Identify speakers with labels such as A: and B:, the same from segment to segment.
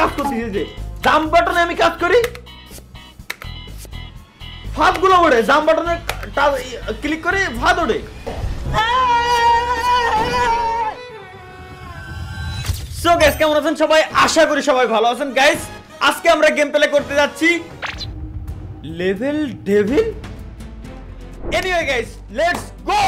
A: কাজ করতেছি যে জাম্প বাটনে আমি কাজ করি ফাঁদগুলো ওড়ে, জাম্প বাটনে ক্লিক করে ফাঁদ ওড়ে। সো গাইস কেমন আছেন সবাই? আশা করি সবাই ভালো আছেন। গাইস আজকে আমরা গেম প্লে করতে যাচ্ছি level devil. Anyway guys let's go.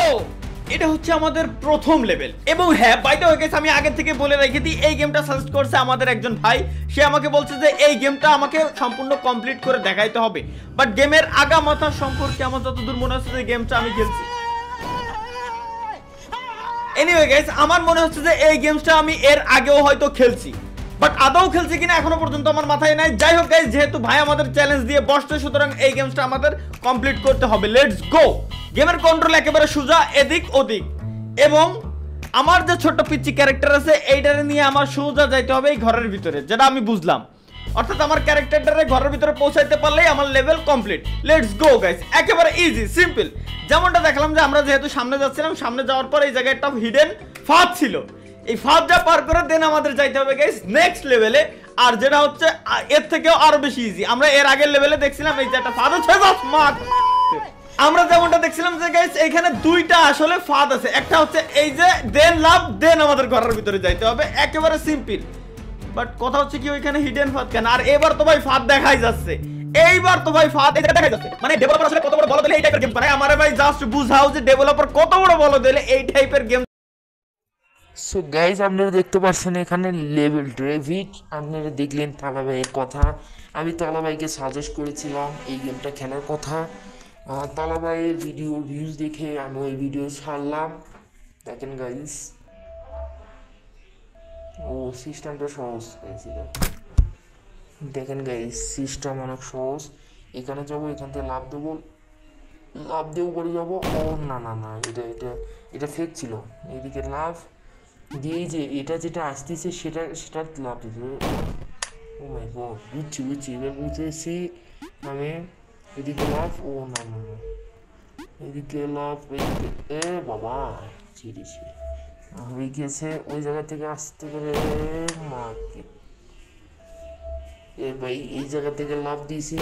A: এটা হচ্ছে আমাদের প্রথম লেভেল এবং হ্যাঁ বাই দ্য ওয়ে গাইস আমি আগে থেকে বলে রেখে দিই এই গেমটা সাজেস্ট করছে আমাদের একজন ভাই। সে আমাকে বলছে যে এই গেমটা আমাকে সম্পূর্ণ কমপ্লিট করে দেখাইতে হবে, বাট গেমের আগামাথা সম্পর্কে আমার যতদূর মনে হচ্ছে যে গেমটা আমি খেলছি। এনিওয়ে গাইস আমার মনে হচ্ছে যে এই গেমটা আমি এর আগেও হয়তো খেলছি, বাট আদৌ খেলছি কিনা এখনো পর্যন্ত আমার মাথায় নাই। যাই হোক গাইস যেহেতু ভাই আমাদের চ্যালেঞ্জ দিয়ে বসছে সুতরাং এই গেমটা আমাদের কমপ্লিট করতে হবে। Let's go. গেমের কন্ট্রোল একেবারে সোজা এদিক ওদিক এবং আমার যে ছোট্ট পিচ্চি ক্যারেক্টার আছে এইটারে নিয়ে আমার সোজা যাইতে হবে এই ঘরের ভিতরে, যেটা আমি বুঝলাম। অর্থাৎ আমার ক্যারেক্টারটারে ঘরের ভিতরে পৌঁছাইতে পারলেই আমার level complete. Let's go guys, একেবারে ইজি সিম্পল। যেমনটা দেখলাম যে আমরা যেহেতু সামনে যাচ্ছিলাম, সামনে যাওয়ার পর এই জায়গায় একটা হিডেন ফাঁদ ছিল, এই ফাঁদটা পার করে দেন আমাদের যাইতে হবে গাইস নেক্সট লেভেলে। আর যেটা হচ্ছে এর থেকেও আরো বেশি ইজি। আমরা এর আগের লেভেলে দেখছিলাম এই যে একটা ফাঁদ আছে, আমরা যেমনটা দেখছিলাম যে গাইস এখানে দুইটা আসলে ফাঁদ আছে। একটা হচ্ছে এই যে দেন লাভ দেন আমাদের ঘরের ভিতরে যাইতে হবে, একেবারে সিম্পল। বাট কথা হচ্ছে কি ওইখানে হিডেন ফাঁদ কেন? আর এবার তো ভাই ফাঁদ দেখাই যাচ্ছে, এইবার তো ভাই ফাঁদ দেখাই যাচ্ছে। মানে ডেভেলপার আসলে কত বড় বলো দিলে এই টাইপের গেম বানায়। আমারে ভাই জাস্ট বুঝাও যে ডেভেলপার কত বড় বলো দিলে এই টাইপের গেম।
B: সো গাইজ আপনারা দেখতে পাচ্ছেন এখানে লেভেল ডেভিড। আপনারা দেখলেন তালাভাইয়ের কথা। আমি তালাভাইকে সাজেস্ট করেছিলাম এই গেমটা খেলার কথা। তালাভাইয়ের ভিডিও ভিউজ দেখে আমি ওই ভিডিও ছাড়লাম। দেখেন গাইজ, ও সিস্টেমটা সহজ হয়েছিল। দেখেন গাইজ সিস্টেম অনেক সহজ। এখানে যাবো, এখান থেকে লাভ দেবো, লাভ দেবো করে যাবো। ও না না না, এটা এটা এটা ফেক ছিল। এদিকে লাভ দিয়ে যে এটা যেটা আসতেছে সেটা সেটা লাভ দিতে। ও মাই গড, বুঝছি এবার বুঝেছি আমি। এদিকে লাভ, ও না না না, এদিকে লাভ, এদিকে এ বাবা ছিড়েছি হয়ে গিয়েছে। ওই জায়গা থেকে আসতে করে মাকে এ ভাই এই জায়গা থেকে লাভ দিয়েছি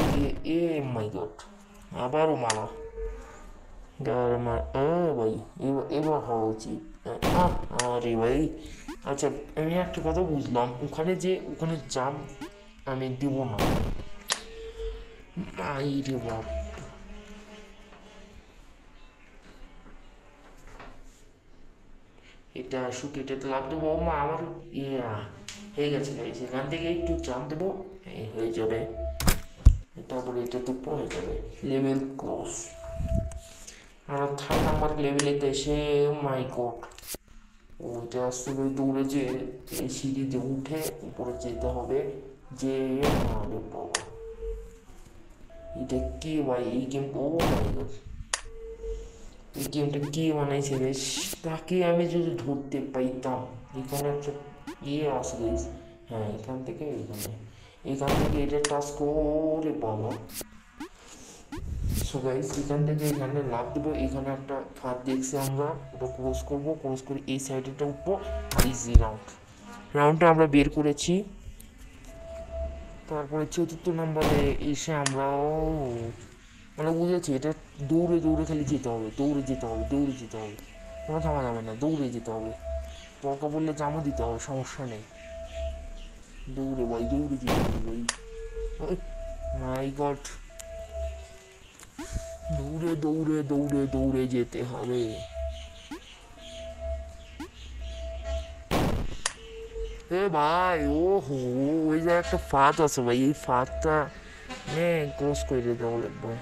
B: এ মাই গড, আবারও মারা ভাই। এবার হওয়া উচিত। আরে ভাই আচ্ছা, আমি একটা কথা বুঝলাম, ওখানে জাম আমি দিব না। রে বাপ, এটা আসুক, এটাতে লাভ দেবো। মা আমার হয়ে গেছে গাইস, এখান থেকে একটু জাম দেবো, হয়ে যাবে। তারপরে এটা তো হয়ে যাবে লেভেল ক্লোজ। আর 3 নাম্বার লেভেলেতে এসে মাই গড, ওইটা আসলে দৌড়ে যে এই সিঁড়িতে উঠে উপরে যেতে হবে। যে আরে বাবা, এটা কে ভাই? এই গেম, ও মাই গড, এই গেমটা কে বানাইছে বেশ? তাকে আমি যদি ধরতে পাইতাম। এখানে একটা আছে গাইস, হ্যাঁ এখান থেকে এটা টাচ করে বাবা। সো গাইস এখান থেকে এখানে লাভ দেবো। এখানে একটা ফাঁদ দেখছি আমরা, ওটা ক্রস করবো, ক্রস করে এই সাইডেটা উঠবো। ইজি রাউন্ডটা আমরা বের করেছি। তারপরে 4র্থ নম্বরে এসে আমরাও মানে বুঝেছি এটা দৌড়ে দৌড়ে খালি যেতে হবে, দৌড়ে যেতে হবে, কোনো থামা যাবে না, দৌড়ে যেতে হবে। দরকার বললে জামও দিতে হবে, সমস্যা নেই। দৌড়ে ভাই, দৌড়ে যেতে হবে ভাই। মাই গড, দৌড়ে দৌড়ে দৌড়ে দৌড়ে যেতে হবে। এ ভাই ও হো, ওই যে একটা ফাঁদ আছে ভাই, এই ফাঁদটা ক্রস করে যেতে হবে একবার।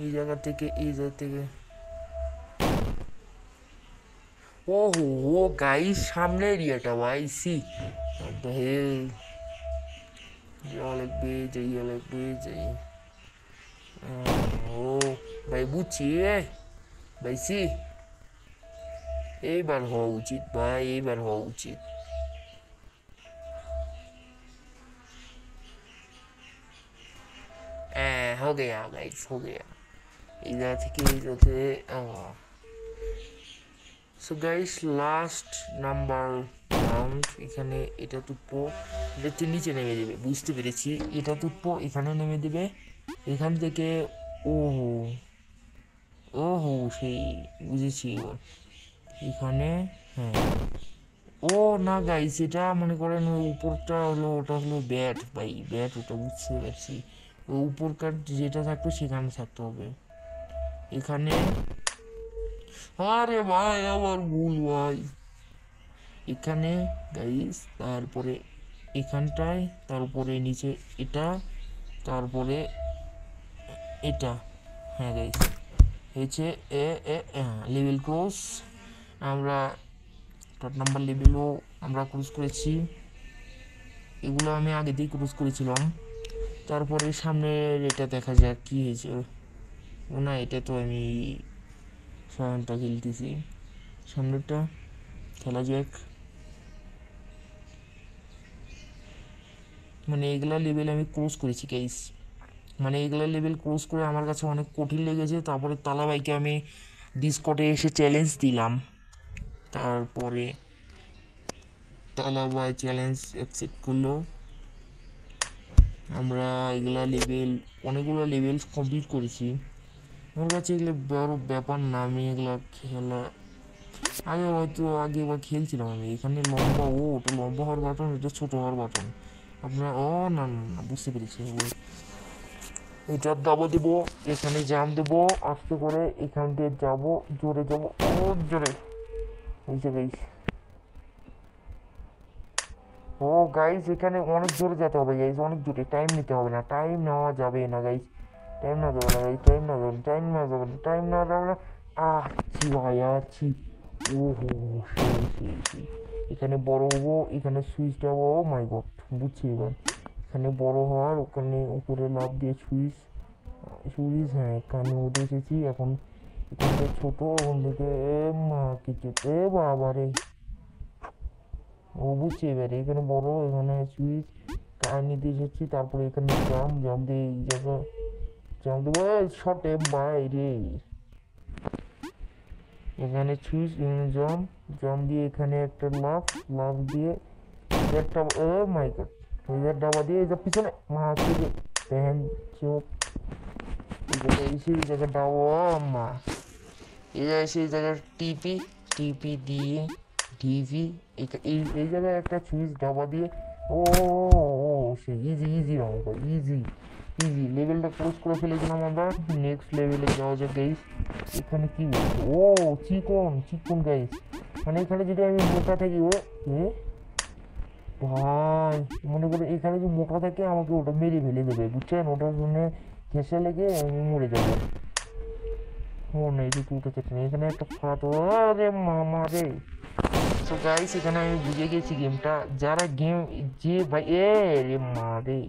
B: এই জায়গা থেকে ও হো গাইস, সামনে এরিয়াটা ভাই। সি লাগবে যাই। ও ভাই বুঝছি ভাই। সি এইবার হওয়া উচিত ভাই, এইবার হওয়া উচিত। हो गया गाइस, हो गया। এই জায়গা থেকে এই যাতে so guys last number round. এখানে এটা তুপ্পো, এটা নিচে নেমে দেবে, বুঝতে পেরেছি। এটা তুপ্পো এখানে নেমে দেবে, এখান থেকে ওহো ওহো সেই বুঝেছি এখানে। হ্যাঁ ও না গাইস, এটা মনে করেন ওই উপরটা হলো, ওটা হলো ব্যাট ভাই, ব্যাট ওটা বুঝতে পারছি। ওই উপরকার যেটা থাকতো সেখানে থাকতে হবে এখানে। আরে ভাই আমার ভুল ভাই, এখানে গাইস, তারপরে এখানটায়, তারপরে নিচে এটা, তারপরে এটা। হ্যাঁ গাইস হয়েছে লেভেল ক্রস। আমরা 3 নাম্বার লেভেলও আমরা ক্রস করেছি, এগুলো আমি আগে দিয়ে ক্রস করেছিলাম। তারপরে সামনের এটা দেখা যাক কি হয়েছে। ও না, এটা তো আমি সামনেটা খেলতেছি, সামনেরটা খেলা যাক। মানে এগুলা লেভেল আমি ক্রস করেছি গাইস, মানে এগুলা লেভেল ক্রস করে আমার কাছে অনেক কঠিন লেগেছে। তারপরে তালাবাইকে আমি ডিসকর্ডে এসে চ্যালেঞ্জ দিলাম, তারপরে তালাবাই চ্যালেঞ্জ অ্যাকসেপ্ট করলো। আমরা এগুলা লেভেল, অনেকগুলো লেভেল কমপ্লিট করেছি। আমার কাছে এগুলো বড় ব্যাপার না, আমি এগুলা খেলা আগে হয়তো আগে এবার খেলছিলাম আমি। এখানে লম্বা, ও ওটা লম্বা হওয়ার বাটন, এটা ছোট হওয়ার বাটন। আপনার ও না না না, বুঝতে পেরেছি। এটার দাবা দিব, এখানে জাম দেবো আস্তে করে, এখান দিয়ে যাবো, জোরে যাবো, ও জোরে হয়েছে গাইস। ও গাইস এখানে অনেক জোরে যেতে হবে গাইস, অনেক জোরে, টাইম নিতে হবে না, টাইম নেওয়া যাবে না গাইস, টাইম না যাবে না গাইস, টাইম না যাবে, টাইম না যাবে না, টাইম না যাবে না। আছি ভাই আছি। ও হো সেই এখানে বড় হবো, এখানে সুইচ দেবো। ও মাই গড, বুঝছি এবার। এখানে বড় হওয়ার, ওখানে উপরে লাভ দিয়ে সুইচ, হ্যাঁ এখানে উঠে এসেছি এখন। এখানে ছোট, ওখান থেকে মা কিছু বাবা রে, ও বুঝছি এবারে। এখানে বড়, এখানে সুইচ কাহিনী দিয়ে এসেছি। তারপরে এখানে জাম দিয়ে এই জায়গা জাম দেবো শর্টে বাইরে। এখানে সুইচ, এখানে জাম দিয়ে এখানে একটা লাভ দিয়ে একটা মাই গড, এই ডাবা দিয়ে এই পিছনে মা থেকে প্যান চোখ, এই জায়গায় এসে এই জায়গায় ডাবা মা, এই জায়গায় এসে এই জায়গায় টিপি দিয়ে ডিভি, এই জায়গায় একটা সুইচ ডাবা দিয়ে। ও ও সে ইজি অঙ্ক, ইজি লেভেলটা ক্রস করে ফেলেছিলাম আমরা। নেক্সট লেভেলে যাওয়া যাক গাইস। এখানে কি বলছে, ও চিকন গাইস, মানে এখানে যদি আমি মোটা থাকি, ও ভাই মনে করে এখানে যে মোটা থাকে আমাকে ওটা মেরে ফেলে দেবে, বুঝছেন? ওটার জন্য ঘেঁষে লেগে আমি মরে যাবো। ও না, এদিকে উঠে থাকছে না, এখানে একটা ফাটো, আরে মামা রে। সো গাইস এখানে আমি বুঝে গেছি গেমটা, যারা গেম যে ভাই রে মারে,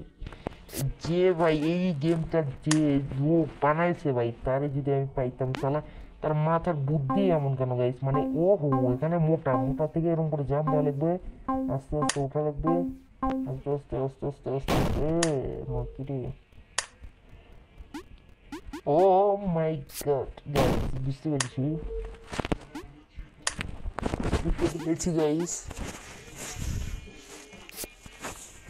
B: যে ভাই এই গেমটা যে লোক বানাইছে ভাই, তারে যদি আমি পাইতাম চালা, তার মাথার বুদ্ধি এমন কেন গাইস। মানে ও হো এখানে মোটা থেকে এরকম করে জাম্প দেওয়া লাগবে, আস্তে আস্তে ওঠা লাগবে, আস্তে মাকিরে। ও মাই গড গাইস, বুঝতে পেরেছি গাইস।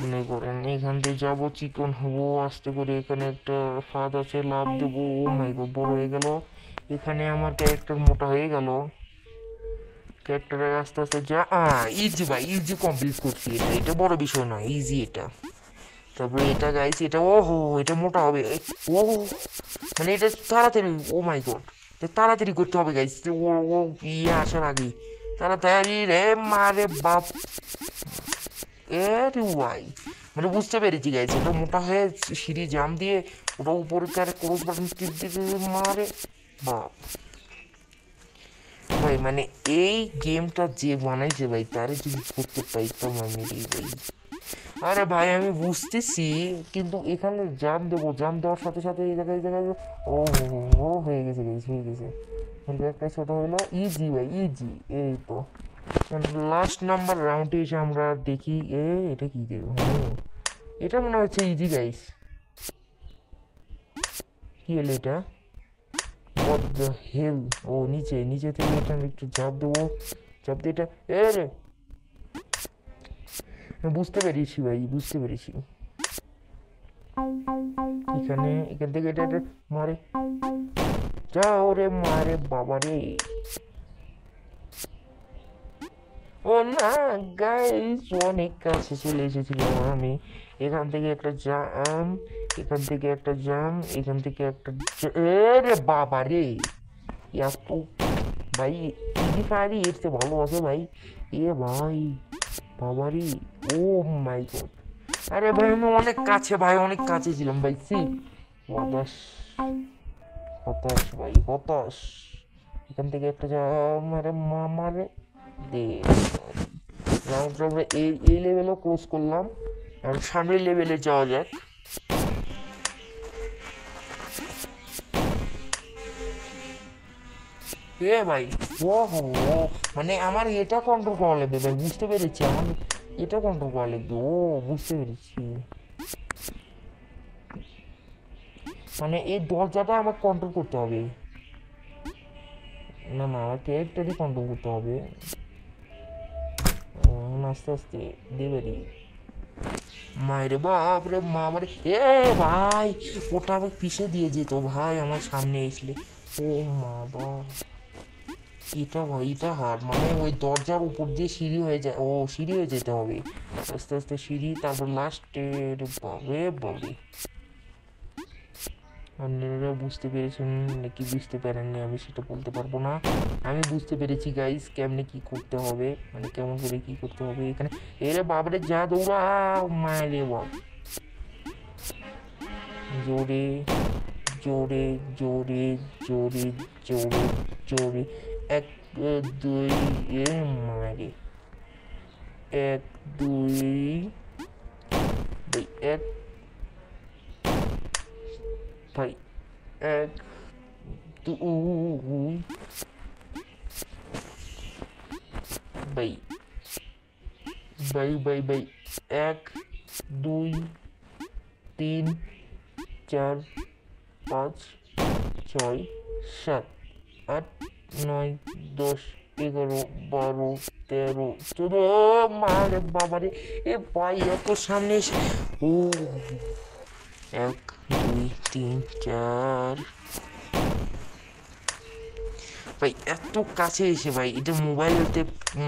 B: মনে করেন এখান থেকে যাবো, চিকন হবো আস্তে করে, এখানে একটা ফাঁদ আছে, লাভ দেবো। ও মাই গড, বড় হয়ে গেল। এখানে আমার ক্যারেক্টার মোটা হয়ে গেল, ক্যারেক্টারের আস্তে আস্তে যা ইজি ভাই, ইজি কমপ্লিট করছি। এটা বড় বিষয় নয়, ইজি এটা। তারপরে এটা গাইছি, এটা এটা মোটা হবে। ও মানে এটা তাড়াতাড়ি, ও মাই গড, তাড়াতাড়ি করতে হবে গাইস। ও ইয়ে আসার আগে তাড়াতাড়ি রে মারে বাপ, রে ভাই। মানে বুঝতে পেরেছি গাইস, ওটা মোটা হয়ে সিঁড়ি জাম দিয়ে ওটা উপরে ক্রস বাটন টিপ দিয়ে মারে বাপ ভাই। মানে এই গেমটা যে বানাইছে ভাই, তারে যদি করতে পাইতাম আমি রে ভাই। আরে ভাই আমি বুঝতেছি, কিন্তু এখানে জাম দেওয়ার সাথে সাথে এই জায়গায় ও হয়ে গেছে গাইস, হয়ে গেছে। একটা ছোট হইলো, ইজি ভাই ইজি। এই তো লাস্ট নাম্বার রাউন্ডে এসে আমরা দেখি এটা কি দেবো। এটা মনে হচ্ছে ইজি গাইস। কি হলো এটা? what the hell? ও নিচে থেকে এটা একটু চাপ দেবো, চাপ দিয়ে এটা রে বুঝতে পেরেছি ভাই, বুঝতে পেরেছি। এখান থেকে এটা মারে, যা ওরে মারে বাবা রে। ও না গাইস, অনেক কাছে চলে এসেছিলাম আমি। এখান থেকে একটা জাম, এখান থেকে একটা জাম, এখান থেকে একটা রে বাবা রে। এত ভাই ফ্রি ফায়ারই এর চেয়ে ভালো আছে ভাই। এ ভাই বাবা রে, ও মাই গড। আরে ভাই আমি অনেক কাছে ভাই, অনেক কাছে ছিলাম ভাই। সি হতাশ হতাশ ভাই, হতাশ। এখান থেকে একটা জাম, আরে মামারে দে। রাউন্ডটা আমরা এই লেভেলও ক্লোজ করলাম, আর সামনের লেভেলে যাওয়া যাক। এ ভাই ও হো, মানে আমার এটা কন্ট্রোল করা লাগবে ভাই, বুঝতে পেরেছি। আমার এটা কন্ট্রোল করা লাগবে, ও বুঝতে পেরেছি। মানে এই দরজাটা আমার কন্ট্রোল করতে হবে। না আমার ক্যারেক্টারই কন্ট্রোল করতে হবে। আস্তে আস্তে দেবেরি মায়েরে বাপ রে মামারে। এ ভাই ওটা আবার পিছিয়ে দিয়ে যেত ভাই আমার সামনে এসলে। ও মা বাবা, এটা ভাই এটা হার, মানে ওই দরজার উপর দিয়ে সিঁড়ি হয়ে যায়, ও সিঁড়ি হয়ে যেতে হবে আস্তে আস্তে সিঁড়ি, তারপর লাস্টের বাবে বাবে। আপনারা বুঝতে পেরেছেন নাকি বুঝতে পারেননি আমি সেটা বলতে পারবো না। আমি বুঝতে পেরেছি গাইস কেমনে কি করতে হবে, মানে কেমন করে কি করতে হবে এখানে। এরে বাবারে যা দৌড়া মায়েরে বাপ, জোরে জোরে জোরে জোরে জোরে জোরে। 1 2 এ মায়েরে 1 2 ভাই 1 ভাই 1 2 ভাই ভাই ভাই ভাই 1 2 3 4 5 6 7 8 9 10 11 12 13 14 মারে বাবারে। এ ভাই এত সামনে ও 1 2 3 4 ভাই এত কাছে এসে ভাই এটা মোবাইলেতে,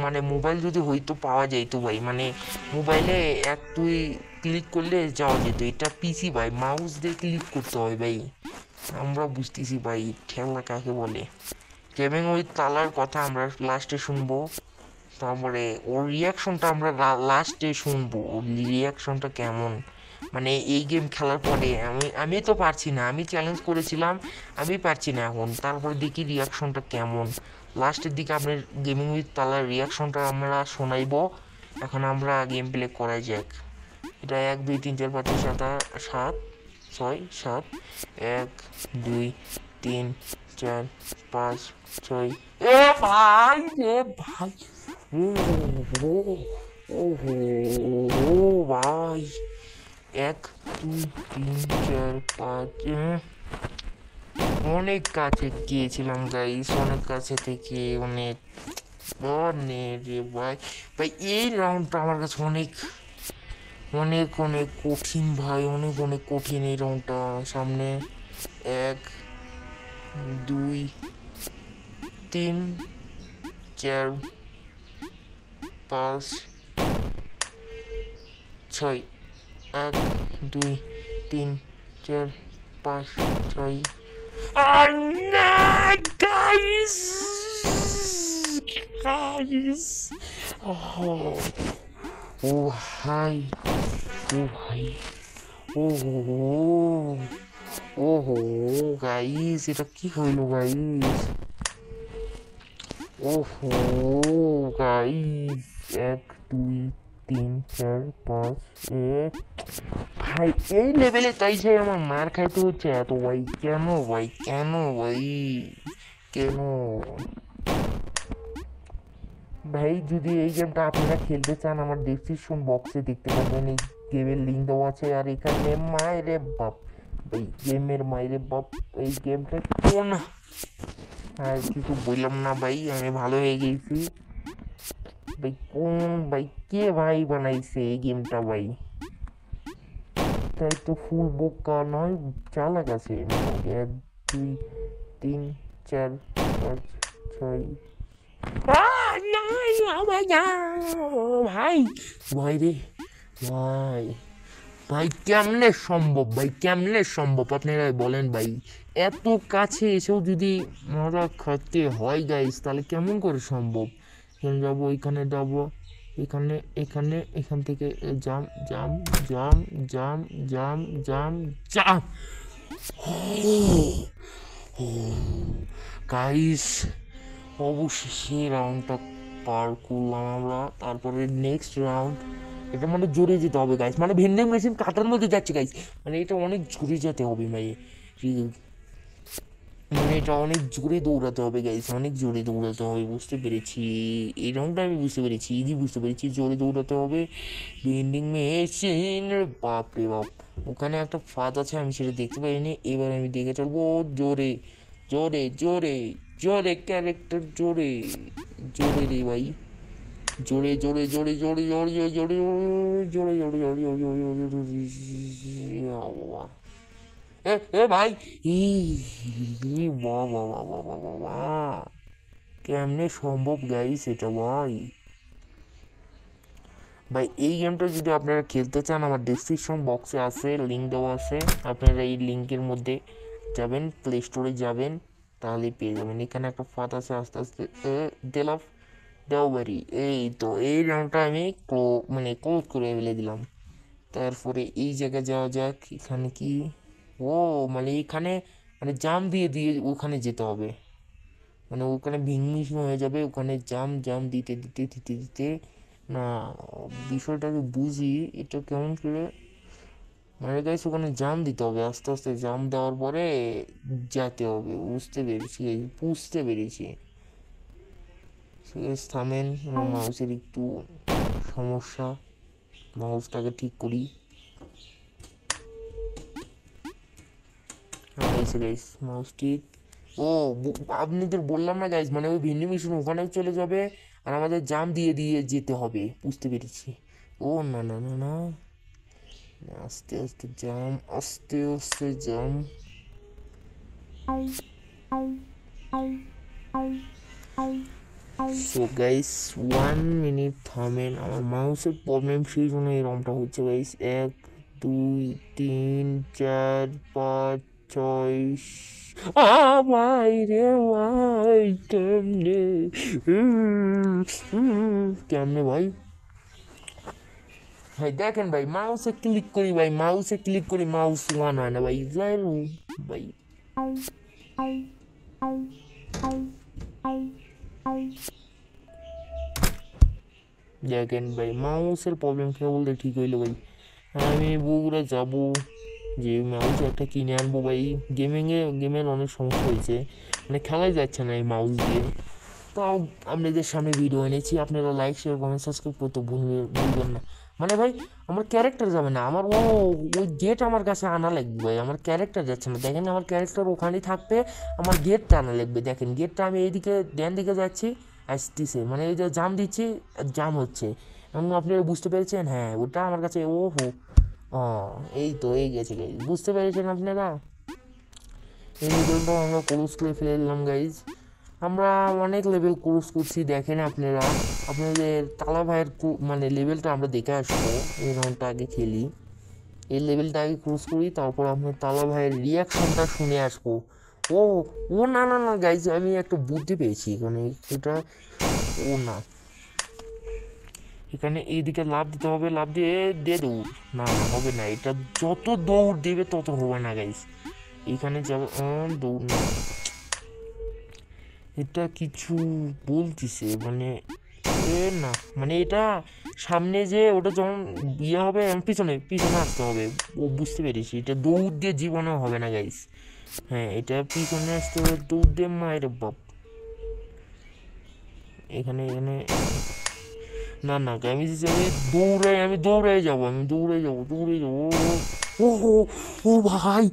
B: মানে মোবাইল যদি হইতো পাওয়া যাইতো ভাই, মানে মোবাইলে 1 2 ক্লিক করলে যাওয়া যেত। এটা পিসি ভাই, মাউস দিয়ে ক্লিক করতে হয় ভাই। আমরা বুঝতেছি ভাই ঠেলা কাকে বলে। গেমিং উইথ তালার কথা আমরা লাস্টে শুনবো, তারপরে ওর রিয়াকশনটা আমরা লাস্টে শুনবো, ওর রিয়াকশনটা কেমন। মানে এই গেম খেলার পরে আমি তো পারছি না, আমি চ্যালেঞ্জ করেছিলাম, আমি পারছি না এখন। তারপরে দেখি রিয়াকশনটা কেমন লাস্টের দিকে। আপনার গেমিং উইথ তালার রিয়াকশনটা আমরা শোনাইবো। এখন আমরা গেম প্লে করাই যাক। এটা 1 2 3 4 5 6 7 7 1 2 3 4 5 6 এ ভাই রে ভাই, ও ভাই 1 2 3 4 5 অনেক কাছে গিয়েছিলাম গাইস, অনেক কাছে থেকে অনেক রে ভাই। ভাই এই রাউন্ডটা আমার কাছে অনেক অনেক অনেক কঠিন ভাই, অনেক অনেক কঠিন এই রাউন্ডটা। সামনে 1 2 3 4 5 6 1 2 3 4 5 6 guys guys ও ভাই ও ভাই ও হো গাইস এটা কি হইলো গাইস। ও হো গাইস 1 2 3 4 5 1 ভাই এই লেভেলে তাই যে আমার মার খাইতে হচ্ছে এত ভাই, কেন ভাই কেন ভাই কেন ভাই। যদি এই গেমটা আপনারা খেলতে চান আমার ডেসক্রিপশন বক্সে দেখতে পাবেন, এই গেমের লিঙ্ক দেওয়া আছে। আর এখানে মায়েরে বাপ ভাই, গেমের মায়েরে বাপ, এই গেমটা কোন আর কিছু বললাম না ভাই, আমি ভালো হয়ে গেছি ভাই। কোন ভাই কে ভাই বানাইছে এই গেমটা ভাই? তাই তো ফুল বোকা নয়, চালাক আছে। 1 2 3 4 5 6। ভাই ভাই রে ভাই, ভাই কেমনে সম্ভব ভাই, কেমনে সম্ভব আপনারাই বলেন ভাই? এত কাছে এসেও যদি মারা খাতে হয় গাইস, তাহলে কেমন করে সম্ভব? এখানে যাবো, এখানে যাবো, এখানে এখানে এখান থেকে জাম জাম জাম জাম জাম জাম জাম। গাইস অবশেষে রাউন্ডটা পার করলাম আমরা। তারপরে নেক্সট রাউন্ড, এটা মানে জোরে যেতে হবে গাইস, মানে ভেন্ডিং মেশিন কাটার মধ্যে যাচ্ছে গাইস, মানে এটা অনেক জোরে যেতে হবে ভাই, মানে এটা অনেক জোরে দৌড়াতে হবে গাইস, অনেক জোরে দৌড়াতে হবে, বুঝতে পেরেছি। এই রাউন্ডটা আমি বুঝতে পেরেছি, ইজি বুঝতে পেরেছি, জোরে দৌড়াতে হবে। ভেন্ডিং মেশিন, বাপ রে বাপ, ওখানে একটা ফাঁদ আছে, আমি সেটা দেখতে পাইনি, এবার আমি দেখে চলবো। জোরে জোরে জোরে জোরে ক্যারেক্টার, জোরে জোরে রে ভাই, জোরে জোরে জোরে জোরে জোরে জোরে জোরে জোরে জোরে জোরে। এ ভাই, বাহ বাহ বাহ বাহ বাহ বাহ বাহ, কেমনে সম্ভব গাইস এটা ভাই? ভাই এই গেমটা যদি আপনারা খেলতে চান, আমার ডিসক্রিপশন বক্সে আছে, লিঙ্ক দেওয়া আছে, আপনারা এই লিঙ্কের মধ্যে যাবেন, প্লে স্টোরে যাবেন, তাহলে পেয়ে যাবেন। এখানে একটা ফাঁদ আছে, আস্তে আস্তে ডেলাফ দেওয়ারি। এই তো এই রাউন্ডটা আমি মানে ক্লোজ করে ফেলে দিলাম। তারপরে এই জায়গায় যাওয়া যাক, এখানে কি, ও মানে এখানে মানে জাম দিয়ে দিয়ে ওখানে যেতে হবে, মানে ওখানে ভিংমিশন হয়ে যাবে, ওখানে জাম জাম দিতে দিতে দিতে দিতে না, বিষয়টাকে বুঝি এটা কেমন করে, মানে গাইস ওখানে জাম দিতে হবে, আস্তে আস্তে জাম দেওয়ার পরে যেতে হবে, বুঝতে পেরেছি, বুঝতে পেরেছি। থামেন, মাউসের একটু সমস্যা, মাউসটাকে ঠিক করি। গাইস মাউস ঠিক, ও আপনাদের বললাম না গাইস, মানে ওই ভিন্ডি মিশন ওখানেও চলে যাবে, আর আমাদের জাম দিয়ে দিয়ে যেতে হবে, বুঝতে পেরেছি। ও না না না না, আস্তে আস্তে জাম, আস্তে আস্তে জাম। সো গাইস 1 মিনিট থামেন, আমার মাউসের প্রবলেম, সেই জন্য এই রমটা হচ্ছে গাইস। 1 2 3 4 5 6। ভাই রে ভাই, কেমনে কেমনে ভাই? ভাই দেখেন ভাই, মাউসে ক্লিক করি ভাই, মাউসে ক্লিক করি, মাউস ওয়ান হয় না ভাই, ভাই। দেখেন ভাই মাউসের প্রবলেম কে বলতে ঠিক হইলো ভাই। আমি বগুড়া যাবো, যে মাউস একটা কিনে আনবো ভাই। গেমের অনেক সমস্যা হয়েছে, মানে খেলাই যাচ্ছে না এই মাউস দিয়ে। তাও আপনাদের সামনে ভিডিও এনেছি, আপনারা লাইক শেয়ার কমেন্ট সাবস্ক্রাইব করতে ভুলবেন না। মানে ভাই আমার ক্যারেক্টার যাবে না, আমার ওই গেট আমার কাছে আনা লাগবে ভাই, আমার ক্যারেক্টার যাচ্ছে না। দেখেন আমার ক্যারেক্টার ওখানেই থাকবে, আমার গেটটা আনা লাগবে। দেখেন গেটটা আমি এইদিকে ডান দিকে যাচ্ছি, আসতেছে, মানে এই যে জাম দিচ্ছি, জাম হচ্ছে, এবং আপনারা বুঝতে পেরেছেন, হ্যাঁ ওটা আমার কাছে। ও হো, ও এই তো এই গেছে গাইজ, বুঝতে পেরেছেন আপনারা? এই লেভেলটাও আমরা ক্লোজ করে ফেলে দিলাম গাইজ, আমরা অনেক লেভেল ক্রস করছি। দেখেন আপনারা, আপনাদের তালা ভাইয়ের মানে লেভেলটা আমরা দেখে আসবো, এই রাউন্ডটা আগে খেলি, এই লেভেলটা আগে ক্রস করি, তারপর আপনার তালা ভাইয়ের রিয়াকশনটা শুনে আসবো। ও ও না না না গাইজ, আমি একটা বুদ্ধি পেয়েছি এখানে, এটা ও না, এখানে এইদিকে লাভ দিতে হবে, লাভ দিয়ে দৌড়, না না হবে না, এটা যত দৌড় দেবে তত হবে না গাইজ। এখানে যাবে দৌড় না, এটা কিছু বলতেছে মানে না, মানে এটা সামনে যে ওটা যখন বিয়ে হবে পিছনে পিছনে আসতে হবে, ও বুঝতে পেরেছি, এটা দৌড় দিয়ে জীবনেও হবে না গাইস। হ্যাঁ এটা পিছনে আসতে হবে, দৌড় দিয়ে মায়ের বাপ। এখানে এখানে না না আমি দৌড়াই যাবো, আমি দৌড়ে যাবো। ও ও ও ভাই,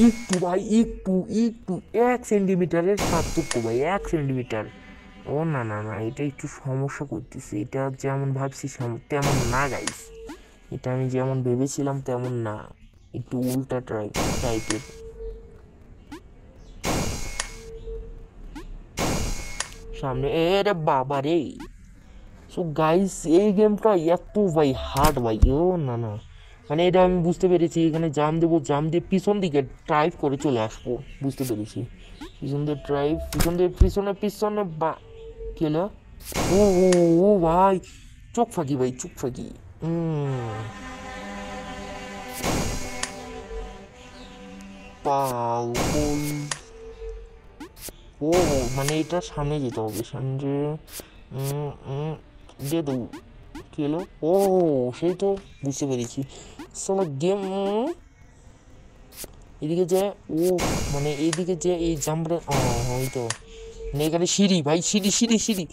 B: একটু ভাই, একটু একটু 1 সেন্টিমিটারের পার্থক্য ভাই, 1 সেন্টিমিটার। ও না না না, এটা একটু সমস্যা করতেছে, এটা যেমন ভাবছি তেমন না গাইস, এটা আমি যেমন ভেবেছিলাম তেমন না, একটু উল্টা টাইপের। সামনে এরে বাবা রে। সো গাইস এই গেমটা এত ভাই হার্ড ভাই, ও না না, মানে এটা আমি বুঝতে পেরেছি, এখানে জাম দেবো, জাম দিয়ে পিছন দিকে ড্রাইভ করে চলে আসবো, বুঝতে পেরেছি। পিছন দিয়ে ড্রাইভ, পিছন দিয়ে পিছনে পিছনে বা কি হলো? ও ও ও ভাই, চোখ ফাঁকি ভাই, চোখ ফাঁকি। পাগল। ও মানে এটা সামনে যেতে হবে, সামনে দিয়ে দেবো। কি হলো? ও সেই তো, বুঝতে পেরেছি। সালা গেম এদিকে যে, ও মানে এইদিকে যে এই জাম্পটা, ওই তো, মানে এখানে সিঁড়ি ভাই, সিঁড়ি সিঁড়ি সিঁড়ি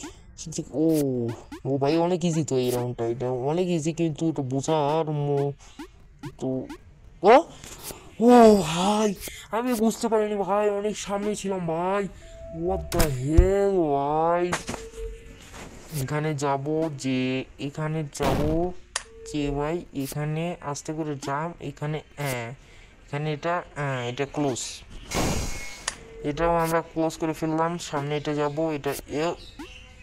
B: ও ও ভাই অনেক ইজি তো এই রাউন্ডটা, এটা অনেক ইজি, কিন্তু এটা বোঝার তো। ও ও ভাই, আমি বুঝতে পারিনি ভাই, অনেক সামনে ছিলাম ভাই। হোয়াট দ্য হেল ভাই। এখানে যাব, যে এখানে যাব, যে ভাই এখানে আস্তে করে জাম, এখানে এখানে এটা ক্লোজ, এটাও আমরা ক্লোজ করে ফেললাম। সামনে এটা যাব, এটা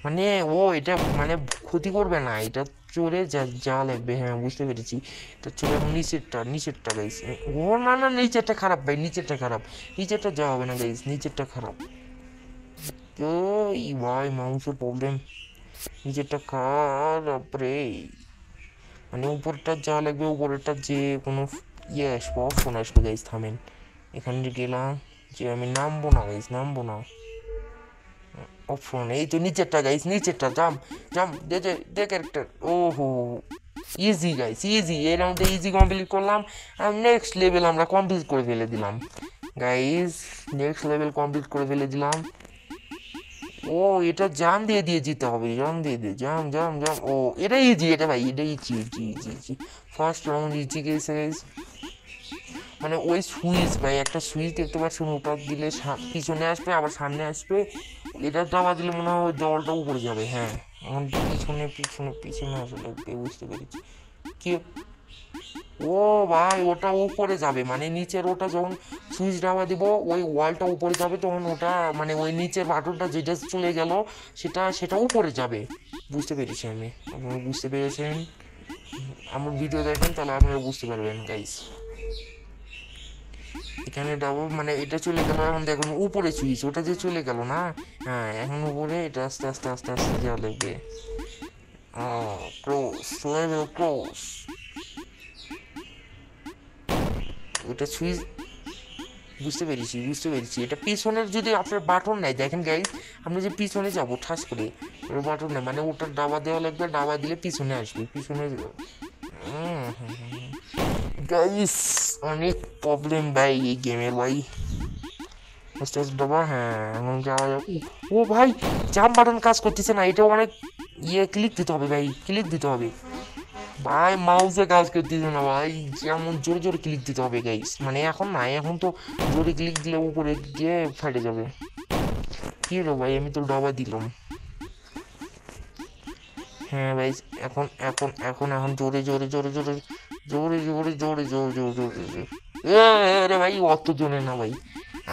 B: মানে ও এটা মানে ক্ষতি করবে না, এটা চলে যাওয়া লাগবে, হ্যাঁ বুঝতে পেরেছি। এটা চলে নিচেরটা গাইস। ও না না, নিচেরটা খারাপ ভাই, নিচেরটা খারাপ, নিচেরটা যাওয়া হবে না গাইস, নিচেরটা খারাপ। এই ভাই মাউসের প্রবলেম, নিচেরটা খারাপ রে, মানে উপরটা যাওয়া লাগবে, উপরেরটা যে কোনো আসবো, অপশন আসবে গাইস। থামেন, এখানে গেলাম, যে আমি নামবো না গাইস, নামবো না। অপশন এই তো নিচেরটা গাইস, নিচেরটা জাম্প জাম্প দে ক্যারেক্টার। ও হো, ইজি গাইস, ইজি, এই রাউন্ডে ইজি কমপ্লিট করলাম। আর নেক্সট লেভেল আমরা কমপ্লিট করে ফেলে দিলাম গাইস, নেক্সট লেভেল কমপ্লিট করে ফেলে দিলাম। ও এটা জাম দিয়ে যেতে হবে, জাম দিয়ে জাম জাম জাম। ও এটা ইজি, এটা ভাই এটা easy easy easy easy, first round easy গেছে গাইস। মানে ওই সুইচ ভাই, একটা সুইচ দেখতে পাচ্ছেন, ওটা দিলে পিছনে আসবে আবার সামনে আসবে, এটা দাবা দিলে মনে হয় ওই জলটা উপরে যাবে। হ্যাঁ এখন পিছনে পিছনে পিছনে আসলে বুঝতে পেরেছি কি। ও ভাই ওটা উপরে যাবে, মানে নিচের ওটা যখন সুইচ ডাবা দিব, ওই ওয়ালটা উপরে যাবে, তখন ওটা মানে ওই নিচের বাটনটা যেটা চলে গেল সেটা সেটা উপরে যাবে, বুঝতে পেরেছি আমি। আপনারা বুঝতে পেরেছেন, আমার ভিডিও দেখেন তাহলে আপনারা বুঝতে পারবেন গাইস। এখানে ডাবল মানে এটা চলে গেল, এখন দেখুন উপরে সুইচ, ওটা যে চলে গেল না, হ্যাঁ এখন উপরে এটা আস্তে আস্তে আস্তে আস্তে যাওয়া লাগবে। ক্লোজ লেভেল ক্লোজ, ওটা সুইচ, বুঝতে পেরেছি বুঝতে পেরেছি। এটা পিছনের যদি আপনার বাটন নাই, দেখেন গাইস আমরা যে পিছনে যাবো ঠাস করে, ওর বাটন নেই, মানে ওটার ডাবা দেওয়া লাগবে, ডাবা দিলে পিছনে আসবে, পিছনে গাইস অনেক প্রবলেম ভাই এই গেমে ভাই। আস্তে আস্তে ডাবা, হ্যাঁ এখন যাওয়া যাবে। ও ভাই জাম্প বাটন কাজ করতেছে না, এটা অনেক ক্লিক দিতে হবে ভাই, ক্লিক দিতে হবে ভাই, মাউসে কাজ করতেছে না ভাই, যেমন জোরে জোরে ক্লিক দিতে হবে গাইস, মানে এখন না, এখন তো জোরে ক্লিক দিলে উপরে গিয়ে ফেটে যাবে। কি হলো ভাই, আমি তো ডাবা দিলাম। হ্যাঁ ভাই এখন এখন এখন এখন জোরে জোরে জোরে জোরে জোরে জোরে জোরে জোরে জোরে জোরে জোরে, আরে ভাই অত জোরে না ভাই।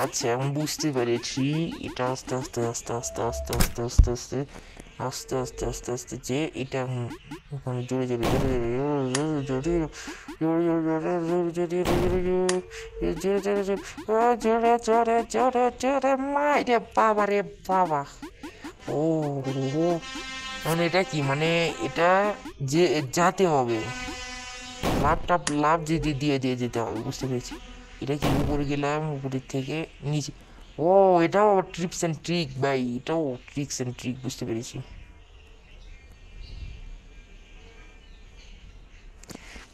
B: আচ্ছা এখন বুঝতে পেরেছি, এটা আস্তে আস্তে আস্তে আস্তে আস্তে আস্তে আস্তে আস্তে আস্তে আস্তে আস্তে আস্তে যে এটা এখন ওখানে জোরে জোরে জোরে জোরে জোরে জোরে জোরে জোরে জোরে মাইরে বাবা রে বাবা। ও মানে এটা কি, মানে এটা যে যাতে হবে, লাভ যদি দিয়ে যেতে হবে, বুঝতে পেরেছি। এটা কি উপরে গেলাম, উপরের থেকে নিচে, ও এটাও ট্রিপস অ্যান্ড ট্রিক ভাই, এটাও ট্রিক্স অ্যান্ড ট্রিক, বুঝতে পেরেছি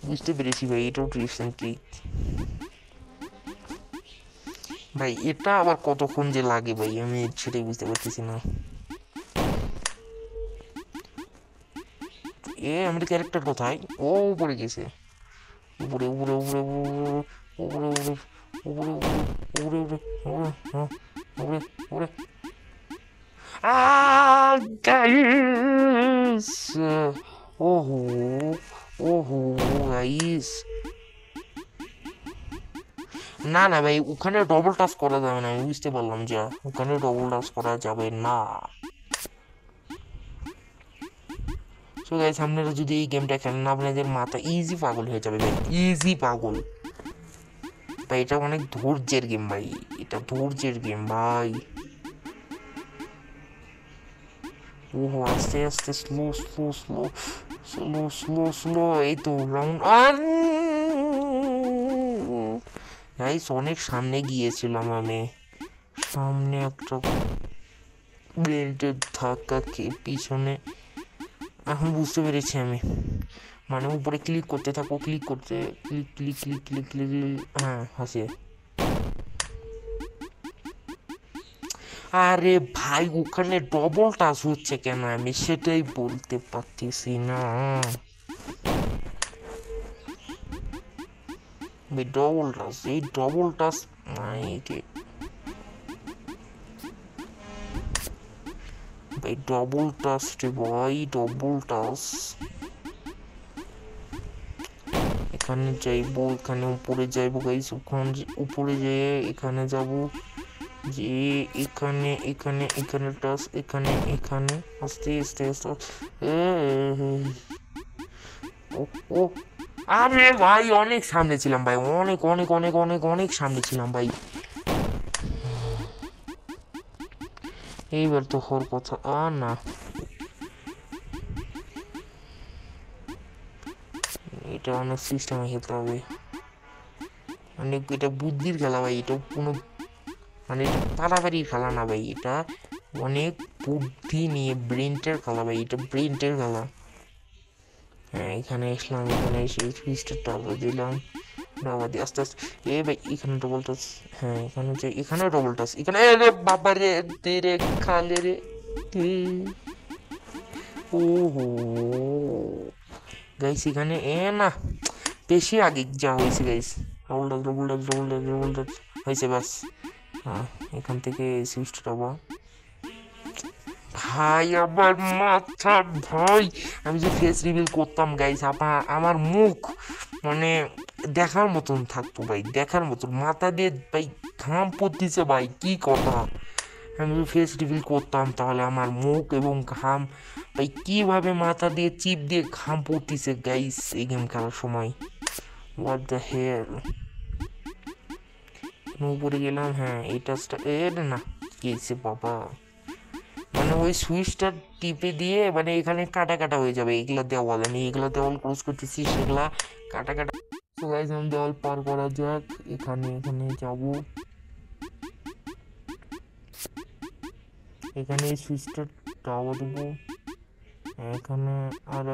B: বুঝতে পেরেছি ভাই, এটাও ট্রিপস অ্যান্ড ট্রিক ভাই। এটা আবার কতক্ষণ যে লাগে ভাই, আমি সেটাই বুঝতে পারতেছি না। আমাদের ক্যারেক্টার কোথায়, ও উপরে গেছে, উপরে উপরে উপরে উপরে উপরে উপরে উপরে উপরে উপরে গাইস, ওহো ওহো গাইস, না না ভাই ওখানে ডবল টাচ করা যাবে না, আমি বুঝতে পারলাম যা ওখানে ডবল টাচ করা যাবে না। সো গাইস আপনারা যদি এই গেমটা খেলেন আপনাদের মাথা ইজি পাগল হয়ে যাবে ভাই, ইজি পাগল ভাই। এটা অনেক ধৈর্যের গেম ভাই, এটা ধৈর্যের গেম ভাই। ওহো আস্তে আস্তে slow slow slow slow slow slow, এই তো রাউন্ড। গাইস অনেক সামনে গিয়েছিলাম আমি, সামনে একটা বেল্টের ধাক্কা পিছনে, এখন বুঝতে পেরেছি আমি। মানে উপরে ক্লিক করতে থাকো, ক্লিক করতে click click click click click click, হ্যাঁ হাসে। আরে ভাই ওখানে ডবল টাচ হচ্ছে কেন আমি সেটাই বলতে পারতেছি না। ডবল টাচ, এই ডবল টাচ ভাই, ডবল টাচ রে ভাই, ডবল টাচ। এখানে যাইবো, এখানে উপরে যাইবো গাইস, ওখানে উপরে যেয়ে এখানে যাবো, যে এখানে এখানে এখানে টাচ, এখানে এখানে আস্তে আস্তে আস্তে। ও ও আরে ভাই অনেক সামনে ছিলাম ভাই, অনেক অনেক অনেক অনেক অনেক সামনে ছিলাম ভাই। এইবার তো হওয়ার কথা। না এটা অনেক সিস্টেমে খেলতে হবে, মানে এটা বুদ্ধির খেলা ভাই, এটা কোনো মানে এটা পাড়াবাড়ির খেলা না ভাই, এটা অনেক বুদ্ধি নিয়ে ব্রেনটের খেলা ভাই, এটা ব্রেনটের খেলা। হ্যাঁ এখানে আসলাম, এখানে এসে সুইচটা টাকা দিলাম, ডাবা দিয়ে আস্তে আস্তে। এ ভাই এখানে ডবল টাচ, হ্যাঁ এখানে যে এখানে ডবল টাচ, এখানে রে বাবা রে তেরে খালে রে। ওহো গাইস এখানে না বেশি আগে যা হয়েছে guys, double touch double touch double touch double touch হয়েছে বাস। হ্যাঁ এখান থেকে সুইচটা টাবা। ভাই আমার মাথা ভাই, আমি যে ফেস রিভিল করতাম গাইস, আমার মুখ মানে দেখার মতন থাকতো ভাই, দেখার মতন। মাথা দিয়ে ভাই ঘাম পড়তেছে ভাই, কি কথা। আমি যদি ফেস রিভিল করতাম তাহলে আমার মুখ এবং ঘাম ভাই কিভাবে মাথা দিয়ে চিপ দিয়ে ঘাম পড়তেছে গাইস এই গেম খেলার সময়। What the hell. উপরে গেলাম, হ্যাঁ এই টাচটা না গেছে বাবা, মানে ওই সুইচটা টিপে দিয়ে মানে এখানে কাটা কাটা হয়ে যাবে, এগুলা দেওয়াল, আমি এগুলা দেওয়াল ক্রস করতেছি, সেগুলা কাটা কাটা। তো গাইস আমি দেওয়াল পার করা যাক, এখানে এখানে যাব, এখানে এই সুইচটা টাওয়া দেবো, এখানে আর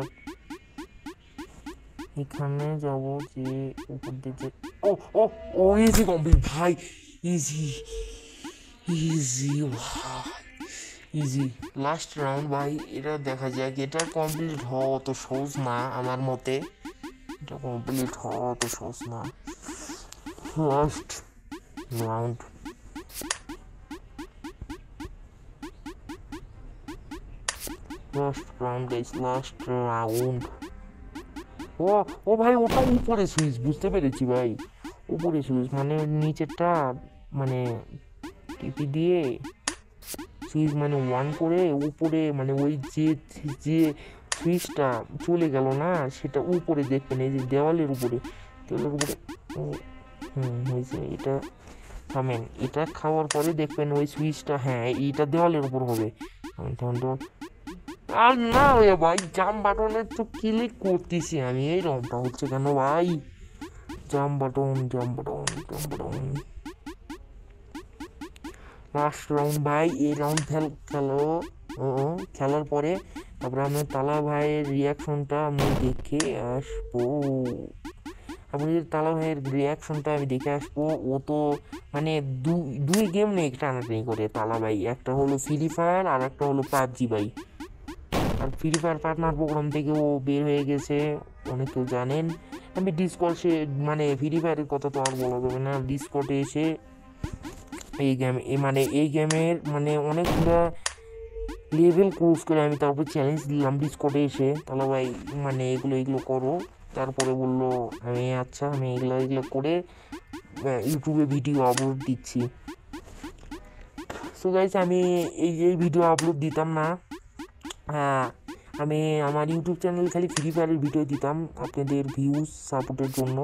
B: এখানে যাব, যে উপর দিকে। ও ও ও ইজি কমপ্লিট ভাই, easy easy easy. Last round ভাই, এটা দেখা যাক, এটা কমপ্লিট হওয়া অত সহজ না আমার মতে, এটা কমপ্লিট হওয়া অত সহজ না। Last round, last round guys, last round. ও ও ভাই ওটা উপরে সুইচ, বুঝতে পেরেছি ভাই, উপরে সুইচ মানে নিচেরটা মানে টিপি দিয়ে সুইচ মানে ওয়ান করে উপরে, মানে ওই যে যে সুইচটা চলে গেল না সেটা উপরে দেখবেন, এই যে দেওয়ালের উপরে, দেওয়ালের উপরে। হয়েছে এটা, থামেন, এটা খাওয়ার পরে দেখবেন ওই সুইচটা, হ্যাঁ এইটা দেওয়ালের উপর হবে। আর না ভাই জাম্প বাটনের তো ক্লিক করতেছি আমি, এই রকমটা হচ্ছে কেন ভাই। Jump button jump button jump button. Last round ভাই, এই রাউন্ড খেলার পরে তারপরে আমি তালা ভাইয়ের রিয়াকশনটা আমি দেখে আসবো, আপনি তালা ভাইয়ের রিয়াকশনটা আমি দেখে আসবো। ও তো মানে দুই গেম নিয়ে টানাটানি করে তালা ভাই, একটা হলো ফ্রি ফায়ার আর একটা হলো পাবজি ভাই। আর ফ্রি ফায়ার পার্টনার প্রোগ্রাম থেকে ও বের হয়ে গেছে, অনেকেও জানেন। আমি ডিসকর্ডে মানে ফ্রি ফায়ারের কথা তো আর বলা যাবে না, ডিসকর্ডে এসে এই গেমের মানে অনেকগুলো লেভেল ক্রস করে আমি তারপর চ্যালেঞ্জ দিলাম ডিসকর্ডে এসে, তাহলে ভাই মানে এগুলো করো। তারপরে বললো আমি আচ্ছা আমি এগুলো করে ইউটিউবে ভিডিও আপলোড দিচ্ছি। সো গাইস আমি এই ভিডিও আপলোড দিতাম না, হ্যাঁ আমি আমার ইউটিউব চ্যানেল খালি ফ্রি ফায়ারের ভিডিও দিতাম আপনাদের ভিউজ সাপোর্টের জন্য।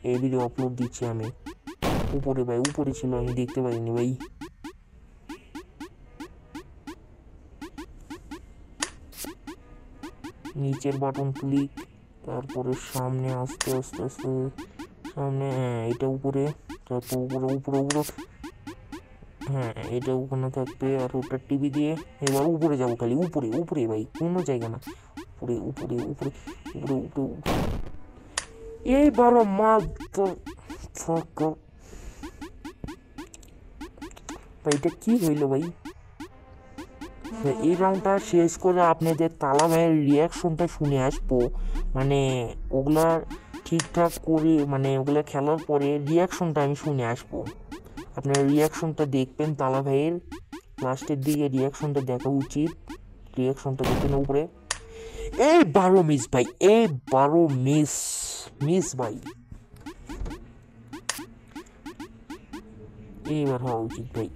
B: এই ভিডিও আপলোড দিচ্ছি আমি। উপরে ভাই উপরে ছিল, আমি দেখতে পাইনি ভাই। নিচের বাটন ক্লিক, তারপরে সামনে আস্তে আস্তে আস্তে সামনে, হ্যাঁ এটা উপরে, তারপর উপরে উপরে উপরে, হ্যাঁ এটা ওখানে থাকবে। আর ওটা টিভি দিয়ে এবার উপরে যাবো, খালি উপরে উপরে ভাই, কোনো জায়গা না, উপরে উপরে উপরে উপরে উপরে। এইবারও মাল তো ভাই, এটা কি হইলো ভাই? এই রাউন্ডটা শেষ করে আপনাদের তালা ভাইয়ের রিয়াকশনটা শুনে আসবো, মানে ওগুলা ঠিকঠাক করে মানে ওগুলা খেলার পরে রিয়াকশনটা আমি শুনে আসবো। আপনার রিয়াকশনটা দেখবেন, তালা ভাইয়ের লাস্টের দিকে রিয়াকশনটা দেখা উচিত। রিয়াকশনটা দেখবেন উপরে। এই 12 মিস ভাই, এই 12 মিস ভাই, এইবার হওয়া উচিত ভাই।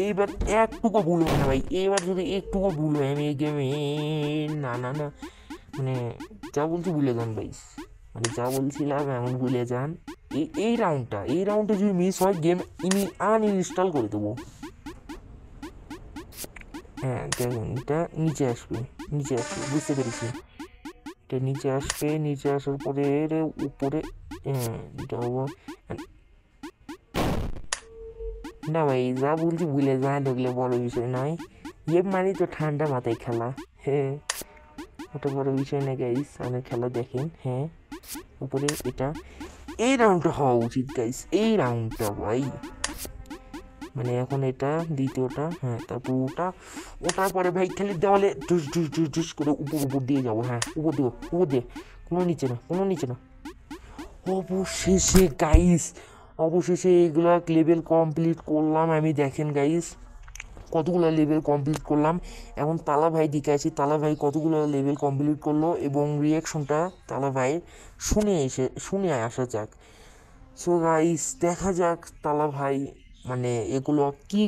B: এইবার একটুকু ভুল হবে না ভাই, এইবার যদি একটুকু ভুল হয় আমি এই গেমে না না না মানে যা বলছি ভুলে যান ভাই, মানে যা বলছিলাম এমন ভুলে যান। এই রাউন্ডটা যদি মিস হয় গেম আনইনস্টল করে দেবো। হ্যাঁ দেখুন এটা নিচে আসবে বুঝতে পেরেছি। এটা নিচে আসার পরে উপরে, হ্যাঁ এটা না ভাই যা বলছি ভুলে যা ঢুকলে বড় বিষয় নয়। গেম মানে তো ঠান্ডা মাথায় খেলা, হ্যাঁ ওটা বড় বিষয় না গাইস, অনেক খেলা দেখেন। হ্যাঁ উপরে এটা, এই রাউন্ডটা হওয়া উচিত গাইস, এই রাউন্ডটা ভাই, মানে এখন এটা দ্বিতীয়টা, হ্যাঁ তারপর ওটার পরে ভাই খালি দেওয়ালে ঢুস করে উপর দিয়ে যাবো। হ্যাঁ উপর দিয়ে কোনো নিচে না। অবশেষে এগুলো লেভেল কমপ্লিট করলাম আমি। দেখেন গাইস কতগুলো লেভেল কমপ্লিট করলাম। এখন তালা ভাই দিকে আছি, তালা ভাই কতগুলো লেভেল কমপ্লিট করলো এবং রিয়াকশনটা তালা ভাই শুনে আসা যাক। সো গাইস দেখা যাক তালা ভাই মানে এগুলো কি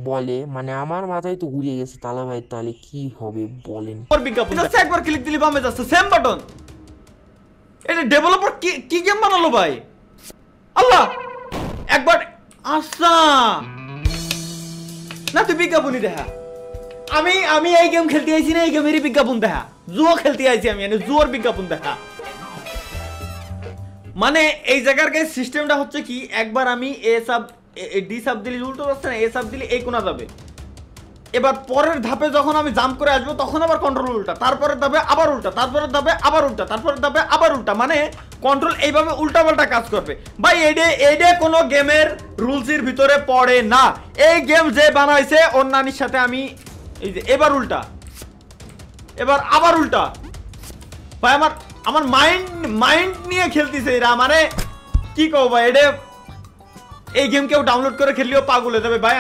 B: বলে, মানে আমার মাথায় তো ঘুরিয়ে গেছে তালা ভাই তাহলে কি হবে বলেন।
A: একবার ক্লিক দিলে বামে যাচ্ছে সেম বাটন। এটা ডেভেলপার কি গেম বানালো ভাই, আল্লাহ একবার আসা না, তুই বিজ্ঞাপনই দেখা। আমি এই গেম খেলতে আইছি না, এই গেমেরই বিজ্ঞাপন দেখা। জুয়ো খেলতে আইছি আমি, জুয়োর বিজ্ঞাপন দেখা। মানে এই জায়গার গাইস সিস্টেমটা হচ্ছে কি, একবার আমি ডি সাব দিলে উল্টো যাচ্ছে না, এ সাব দিলে এই কোনা যাবে। এবার পরের ধাপে যখন আমি জাম্প করে আসবো তখন আবার কন্ট্রোল উল্টা, তারপরের ধাপে আবার উল্টা, তারপরের ধাপে আবার উল্টা, তারপরের ধাপে আবার উল্টা, মানে কন্ট্রোল এইভাবে উল্টা পাল্টা কাজ করবে ভাই। এইডে কোনো গেমের রুলসের ভিতরে পড়ে না। এই গেম যে বানাইছে অন্যান্যের সাথে আমি এই যে এবার উল্টা, এবার আবার উল্টা ভাই, আমার মাইন্ড নিয়ে খেলতেছে এরা, মানে কি কও ভাই, এই গেম কেউ ডাউনলোড করে খেললেও পাগল হয়ে যাবে ভাই।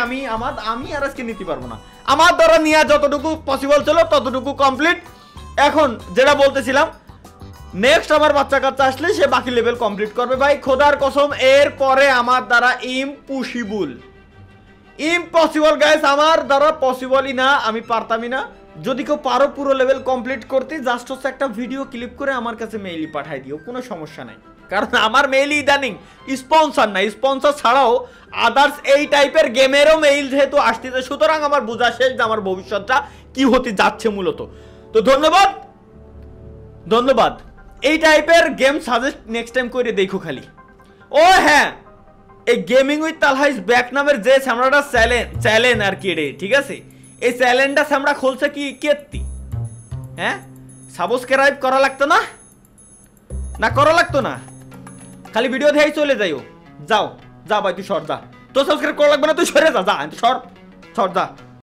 A: আমি আর আজকে নিতে পারবো না। আমার দ্বারা নিয়ে যতটুকু পসিবল ছিল ততটুকু কমপ্লিট। এখন যেটা বলতেছিলাম, নেক্সট আমার বাচ্চা কাচ্চা আসলে সে বাকি লেভেল কমপ্লিট করবে ভাই, খোদার কসম। এর পরে আমার দ্বারা ইম্পসিবল গাইস, আমার দ্বারা পসিবলই না, আমি পারতামই না। যদি কেউ পারো পুরো লেভেল কমপ্লিট করতে, জাস্ট হচ্ছে একটা ভিডিও ক্লিপ করে আমার কাছে মেইলই পাঠাই দিও, কোনো সমস্যা নাই। কারণ আমার মেইলই ইদানিং স্পন্সর না, স্পন্সর ছাড়াও আদার্স এই টাইপের গেমেরও মেইল যেহেতু আসতেছে, সুতরাং আমার বোঝা শেষ যে আমার ভবিষ্যৎটা কি হতে যাচ্ছে মূলত। তো ধন্যবাদ। এই টাইপের গেম সাজেস্ট নেক্সট টাইম করে দেখো খালি। ও হ্যাঁ, এই gaming with Talha is back নামের যে স্যামরাটা চ্যালেঞ্জ আর কি রে, ঠিক আছে, এই চ্যালেঞ্জটা স্যামরা খুলছে কি কেত্তি, হ্যাঁ সাবস্ক্রাইব করা লাগতো না করা লাগতো না, খালি ভিডিও দেখেই চলে যাইও। যা ভাই তুই সর যা, তো সাবস্ক্রাইব করা লাগবে না, তুই সরে যা, সর যা।